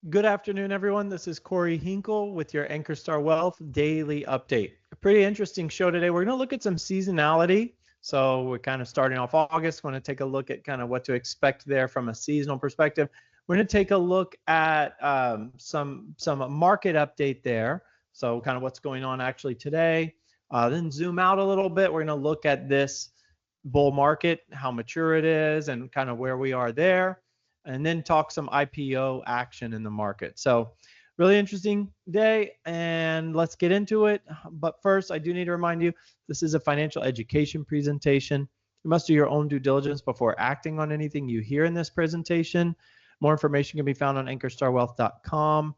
Good afternoon, everyone. This is Corey Hinkle with your Ankerstar Wealth Daily Update. A pretty interesting show today. We're going to look at some seasonality. So we're kind of starting off August. We're going to take a look at kind of what to expect there from a seasonal perspective. We're going to take a look at some market update there. So kind of what's going on actually today. Then zoom out a little bit. We're going to look at this bull market, how mature it is, and kind of where we are there, and then talk some IPO action in the market. So really interesting day, and let's get into it. But first, I do need to remind you, this is a financial education presentation. You must do your own due diligence before acting on anything you hear in this presentation. More information can be found on ankerstarwealth.com,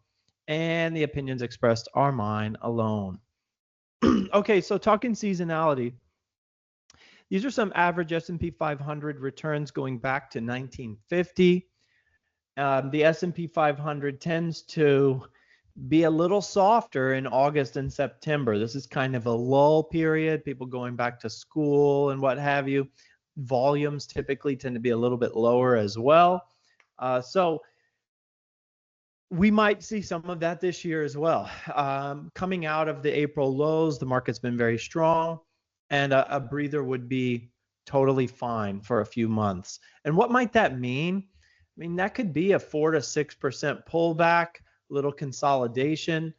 and the opinions expressed are mine alone. Okay, so talking seasonality. These are some average S&P 500 returns going back to 1950. The S&P 500 tends to be a little softer in August and September. This is kind of a lull period, people going back to school and what have you. Volumes typically tend to be a little bit lower as well. So we might see some of that this year as well. Coming out of the April lows, the market's been very strong, and a breather would be totally fine for a few months. And what might that mean? I mean, that could be a 4 to 6% pullback, little consolidation.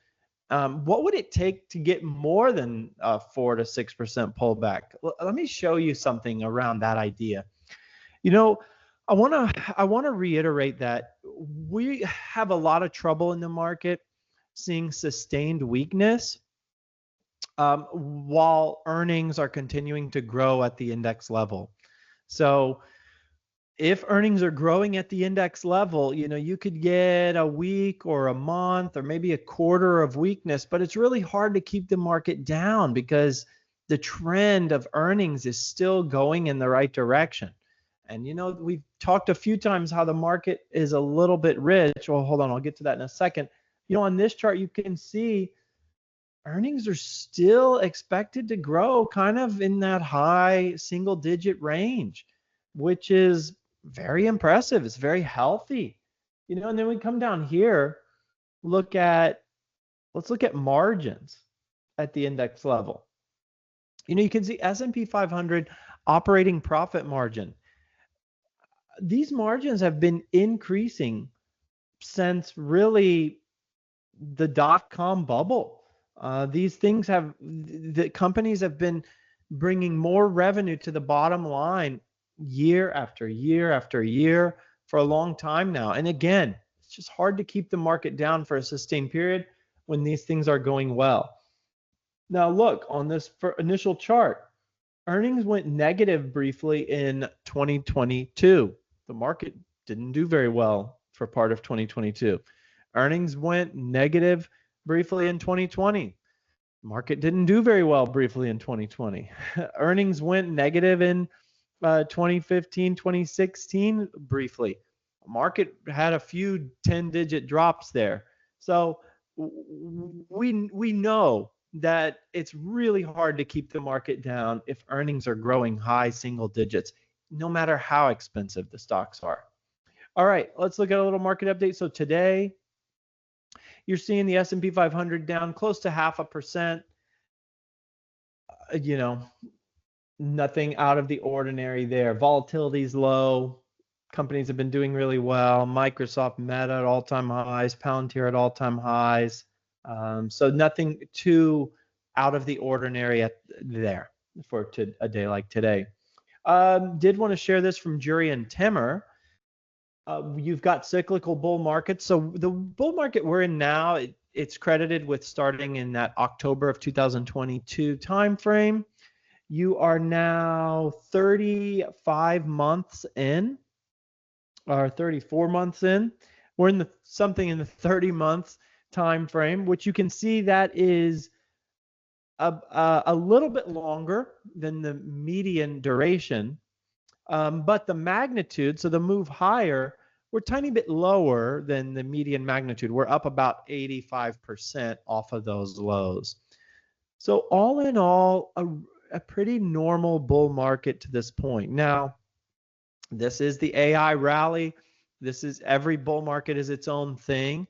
What would it take to get more than a 4 to 6% pullback? Let me show you something around that idea. You know, I want to reiterate that we have a lot of trouble in the market seeing sustained weakness while earnings are continuing to grow at the index level. So if earnings are growing at the index level, you could get a week or a month or maybe a quarter of weakness, but it's really hard to keep the market down because the trend of earnings is still going in the right direction. And we've talked a few times how the market is a little bit rich. Well, hold on, I'll get to that in a second. On this chart, you can see earnings are still expected to grow kind of in that high single-digit range, which is very impressive. It's very healthy. And then we come down here, let's look at margins at the index level. You can see S&P 500 operating profit margin. These margins have been increasing since really the dot-com bubble. The companies have been bringing more revenue to the bottom line year after year after year for a long time now. And again, it's just hard to keep the market down for a sustained period when these things are going well. Now look, on this initial chart, earnings went negative briefly in 2022. The market didn't do very well for part of 2022. Earnings went negative briefly in 2020. Market didn't do very well briefly in 2020. Earnings went negative in 2015, 2016 briefly. Market had a few 10-digit drops there. So we know that it's really hard to keep the market down if earnings are growing high single digits, no matter how expensive the stocks are. All right, let's look at a little market update. So today, you're seeing the S&P 500 down close to 0.5%. Nothing out of the ordinary there. Volatility is low. Companies have been doing really well. Microsoft, Meta at all-time highs. Palantir at all-time highs. So nothing too out of the ordinary there for a day like today. Did want to share this from Jury and Timmer. You've got cyclical bull markets. So the bull market we're in now, it's credited with starting in that October of 2022 timeframe. You are now 35 months in, or 34 months in. We're in something in the 30 months time frame, which you can see that is a little bit longer than the median duration, but the magnitude, so the move higher, we're a tiny bit lower than the median magnitude. We're up about 85% off of those lows. So all in all, a pretty normal bull market to this point. Now, this is the AI rally. This is every bull market is its own thing.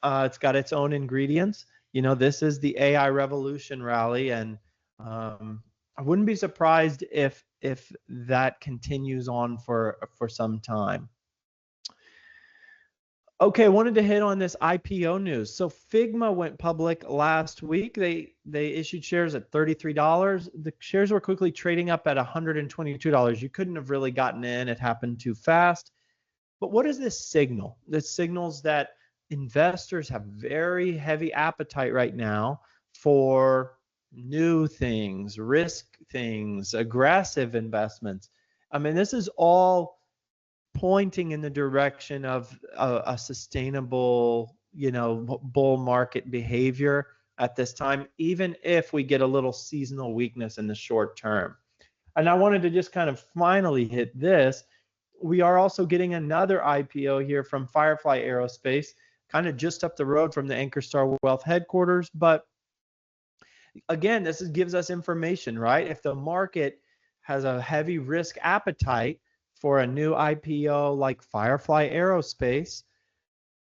It's got its own ingredients. You know, this is the AI revolution rally, and I wouldn't be surprised if that continues on for some time. Okay, I wanted to hit on this IPO news. So Figma went public last week. They issued shares at $33. The shares were quickly trading up at $122. You couldn't have really gotten in. It happened too fast. But what does this signal? This signals that investors have very heavy appetite right now for new things, risk things, aggressive investments. I mean, this is all pointing in the direction of a sustainable, you know, bull market behavior at this time, even if we get a little seasonal weakness in the short term. And I wanted to just kind of finally hit this. We are also getting another IPO here from Firefly Aerospace, kind of just up the road from the Ankerstar Wealth headquarters. But again, this gives us information, right? If the market has a heavy risk appetite for a new IPO like Firefly Aerospace,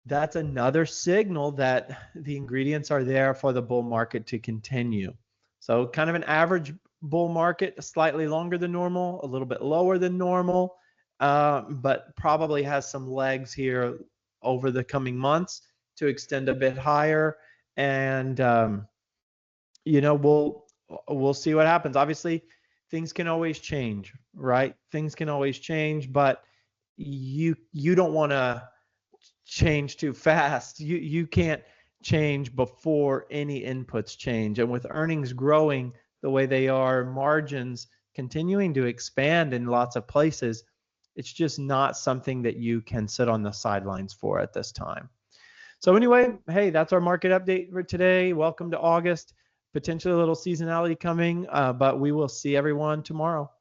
that's another signal that the ingredients are there for the bull market to continue. So kind of an average bull market, slightly longer than normal, a little bit lower than normal, but probably has some legs here over the coming months to extend a bit higher. And you know, we'll see what happens. Obviously, things can always change, right? Things can always change, but you don't want to change too fast. You can't change before any inputs change. And with earnings growing the way they are, margins continuing to expand in lots of places, it's just not something that you can sit on the sidelines for at this time. So anyway, hey, that's our market update for today. Welcome to August. Potentially a little seasonality coming, but we will see everyone tomorrow.